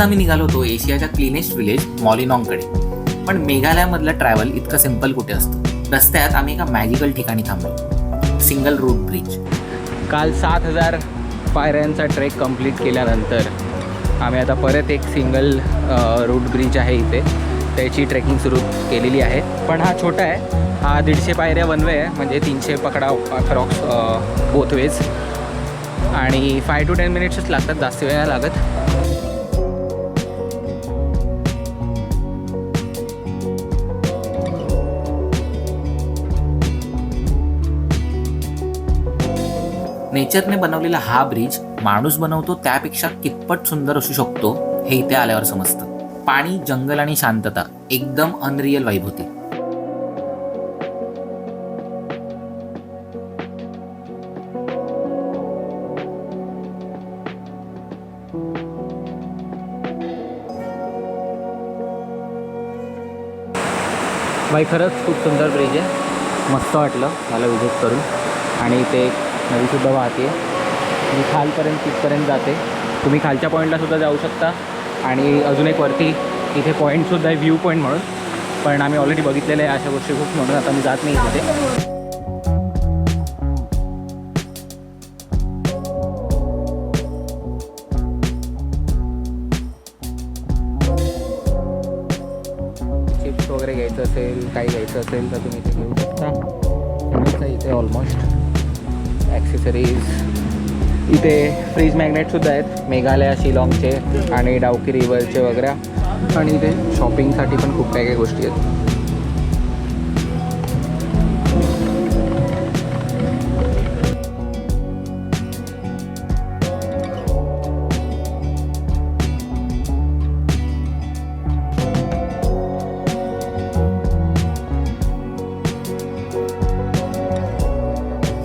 आम्ही निघालो होतो एशियाच्या क्लीनेस्ट विलेज मॉलिनॉंगकडे. पण मेघालयामधलं ट्रॅव्हल इतकं सिम्पल कुठे असतं. रस्त्यात आम्ही एका मॅजिकल ठिकाणी थांबलो, सिंगल रूट ब्रिज. काल 7000 पायऱ्यांचा ट्रेक कंप्लीट केल्यानंतर आम्ही आता परत एक सिंगल रूट ब्रिज आहे इथे, त्याची ट्रेकिंग सुरू केलेली आहे. पण हा छोटा आहे, हा 150 पायऱ्या वन वे आहे, म्हणजे 300 पकडा अप्रॉक्स बोथ वेज. आणि 5 to 10 मिनिट्सच लागतात, जास्त वेळ नाही लागत. नेचरने बनवलेला हा ब्रिज माणूस बनवतो त्यापेक्षा कितपट सुंदर असू शकतो हे इथे आल्यावर समजतं. पाणी, जंगल आणि शांतता, एकदम अनरियल वाईब होती. बाई खरंच खूप सुंदर ब्रिज आहे, मस्त वाटलं मला विजिट करून. आणि ते नदीसुद्धा वाहते, मी खालपर्यंत तिथपर्यंत जाते. तुम्ही खालच्या पॉईंटलासुद्धा जाऊ शकता. आणि अजून एक वरती इथे पॉईंटसुद्धा आहे, व्ह्यू पॉईंट म्हणून. पण आम्ही ऑलरेडी बघितलेले आहे अशा गोष्टी खूप, म्हणून आता मी जात नाही तिथे. चिप्स वगैरे घ्यायचं असेल, काही घ्यायचं असेल तर तुम्ही इथे घेऊ शकता. सगळंच इथे ऑलमोस्ट ॲक्सेसरीज. इथे फ्रीज मॅग्नेटसुद्धा आहेत, मेघालया, शिलाँगचे आणि डाउकी रिव्हरचे वगैरे. आणि इथे शॉपिंगसाठी पण खूप काही काही गोष्टी आहेत.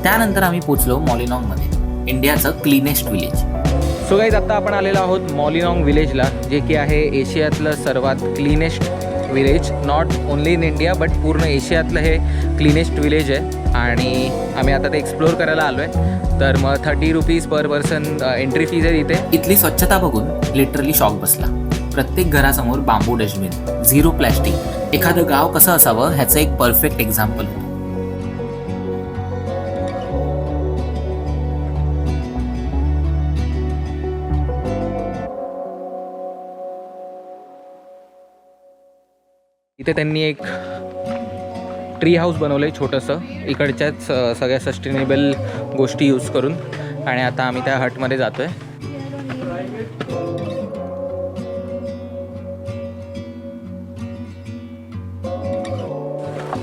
त्यानंतर आम्ही पोचलो मॉलिनॉंगमध्ये, इंडियाचं क्लीनेस्ट विलेज. सो गाईज, आत्ता आपण आलेलो आहोत मॉलिनॉंग विलेजला, जे की आहे एशियातलं सर्वात cleanest village. Not only in India but पूर्ण एशियातलं हे क्लीनेस्ट विलेज आहे. आणि आम्ही आता ते एक्सप्लोअर करायला आलो आहे. तर मग 30 rupees per person entry fees आहे इथे. इथली स्वच्छता बघून लिटरली शॉक बसला. प्रत्येक घरासमोर बांबू डस्टबिन, 0 प्लॅस्टिक. एखादं गाव कसं असावं ह्याचं एक परफेक्ट एक्झाम्पल होतं. इथे त्यांनी एक ट्री हाऊस बनवलं आहे छोटंसं, इकडच्याच सगळ्या सस्टेनेबल गोष्टी यूज करून. आणि आता आम्ही त्या हटमध्ये जातो आहे.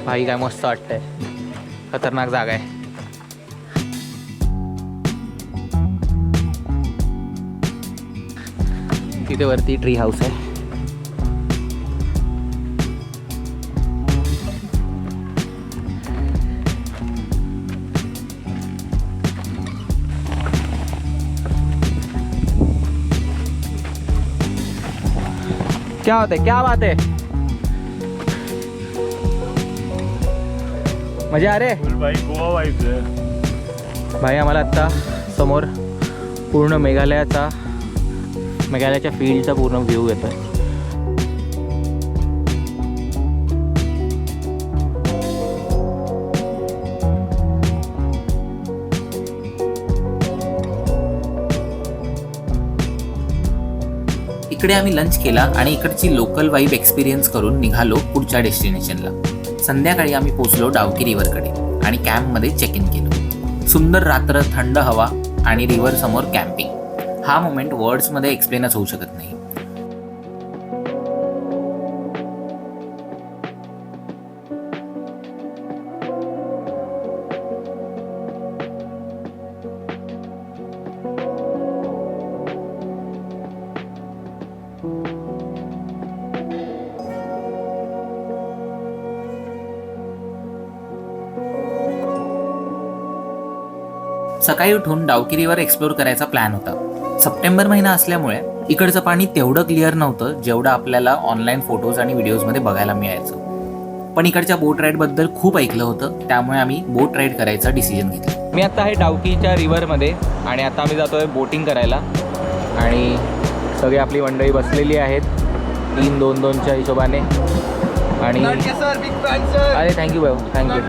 भाई काय मस्त वाटतंय, खतरनाक जागा आहे. तिथे वरती ट्री हाऊस आहे. क्या बात है, क्या बात है, मजा आ रे भाई, गोवा वाइब्स है भाई. आम्हाला आत्ता समोर पूर्ण मेघालयाच्या फील्डचा पूर्ण व्ह्यू येतो आहे. इकडे आम्ही लंच केला आणि इकडची लोकल वाईब एक्सपिरियन्स करून निघालो पुढच्या डेस्टिनेशनला. संध्याकाळी आम्ही पोचलो डाउकी रिव्हरकडे आणि कॅम्पमध्ये चेक इन केलं. सुंदर रात्र, थंड हवा आणि रिव्हर समोर कॅम्पिंग. हा मोमेंट वर्ड्समध्ये एक्सप्लेनच होऊ शकत नाही. सकाळी उठून डाउकी रिव्हर एक्सप्लोर करायचा प्लॅन होता. सप्टेंबर महिना असल्यामुळे इकडचं पाणी तेवढं क्लिअर नव्हतं जेवढं आपल्याला ऑनलाईन फोटोज आणि व्हिडिओजमध्ये बघायला मिळायचं. पण इकडच्या बोट राईडबद्दल खूप ऐकलं होतं, त्यामुळे आम्ही बोट राईड करायचा डिसिजन घेतला. मी आता आहे डाउकीच्या रिव्हरमध्ये आणि आता आम्ही जातो आहे बोटिंग करायला. आणि सगळी आपली मंडळी बसलेली आहेत 3-2-2च्या हिशोबाने. आणि अरे थँक्यू भाऊ, थँक्यू.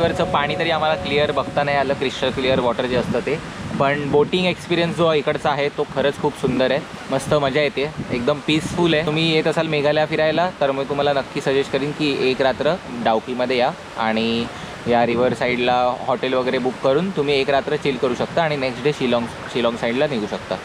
वरचं पाणी तरी आम्हाला क्लिअर बघता नाही आलं, क्रिस्टल क्लिअर वॉटर जे असतं ते. पण बोटिंग एक्सपिरियन्स जो इकडचा आहे तो खरंच खूप सुंदर आहे. मस्त मजा येते, एकदम पीसफुल आहे. तुम्ही येत असाल मेघालय फिरायला तर मी तुम्हाला नक्की सजेस्ट करीन की एक रात्र डाउकीमध्ये या आणि या रिव्हर साईडला हॉटेल वगैरे बुक करून तुम्ही एक रात्र चिल करू शकता आणि नेक्स्ट डे शिलाँग साईडला निघू शकता.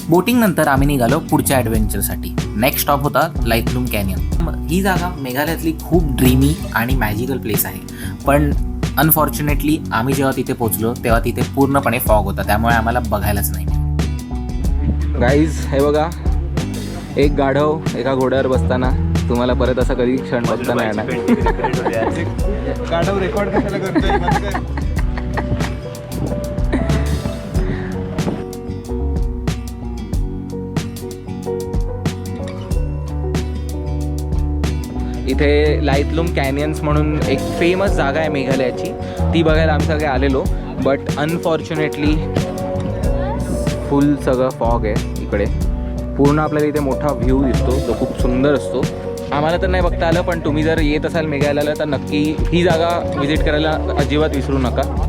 बोटिंग नंतर आम्ही निघालो पुढच्या ॲडव्हेंचरसाठी. नेक्स्ट स्टॉप होता लाईटलूम कॅनियन. ही जागा मेघालयातली खूप ड्रीमी आणि मॅजिकल प्लेस आहे. पण अनफॉर्च्युनेटली आम्ही जेव्हा तिथे पोहोचलो तेव्हा तिथे पूर्णपणे फॉग होता, त्यामुळे आम्हाला बघायलाच नाही. गाईज हे बघा, एक गाढव एका घोड्यावर बसताना तुम्हाला परत असा कधी क्षण बघता नाही येणार. गाढव रेकॉर्ड कशाला करतोय? इथे लाईटलूम कॅनियन्स म्हणून एक फेमस जागा आहे मेघालयाची, ती बघायला आम्ही सगळे आलेलो. बट अनफॉर्च्युनेटली फुल सगळं फॉग आहे इकडे. पूर्ण आपल्याला इथे मोठा व्ह्यू दिसतो जो खूप सुंदर असतो. आम्हाला तर नाही बघता आलं, पण तुम्ही जर येत असाल मेघालयाला तर नक्की ही जागा व्हिजिट करायला अजिबात विसरू नका.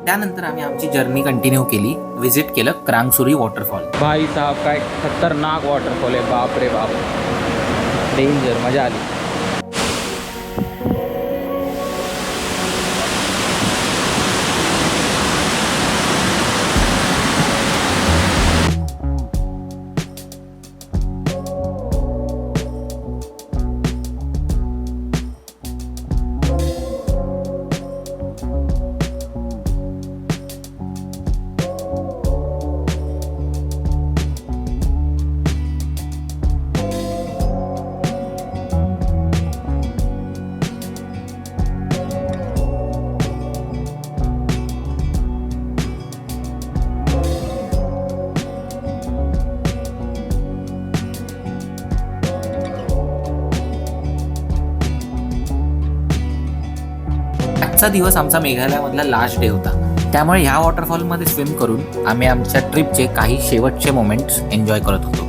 त्यानंतर आम्ही आमची जर्नी कंटिन्यू केली. व्हिजिट केलं क्रांगसुरी वॉटरफॉल. भाई साहब काय खतरनाक वॉटरफॉल आहे, बाप रे बाप, डेंजर. मजा आली. आजचा दिवस आमचा मेघालयामधला लास्ट डे होता, त्यामुळे ह्या वॉटरफॉलमध्ये स्विम करून आम्ही आमच्या ट्रिपचे काही शेवटचे मोमेंट्स एन्जॉय करत होतो.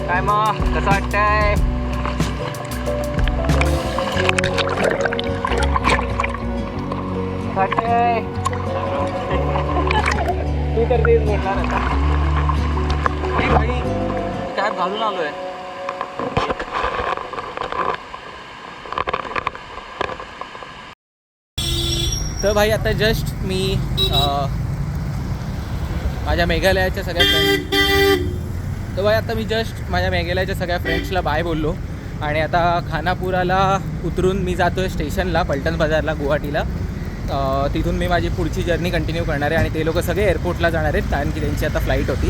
काय मग कसं वाटतंय? तू तर तेच बोलणार आता. भाई काय घालून आलोय. तर भाई आता जस्ट मी माझ्या मेघालयाच्या सगळ्या फ्रेंड्सला बाय बोललो आणि आता खानापुराला उतरून मी जातो आहे स्टेशनला, पलटण बाजारला, गुवाहाटीला. तिथून मी माझी पुढची जर्नी कंटिन्यू करणार आहे आणि ते लोक सगळे एअरपोर्टला जाणार आहेत कारण की त्यांची आता फ्लाईट होती.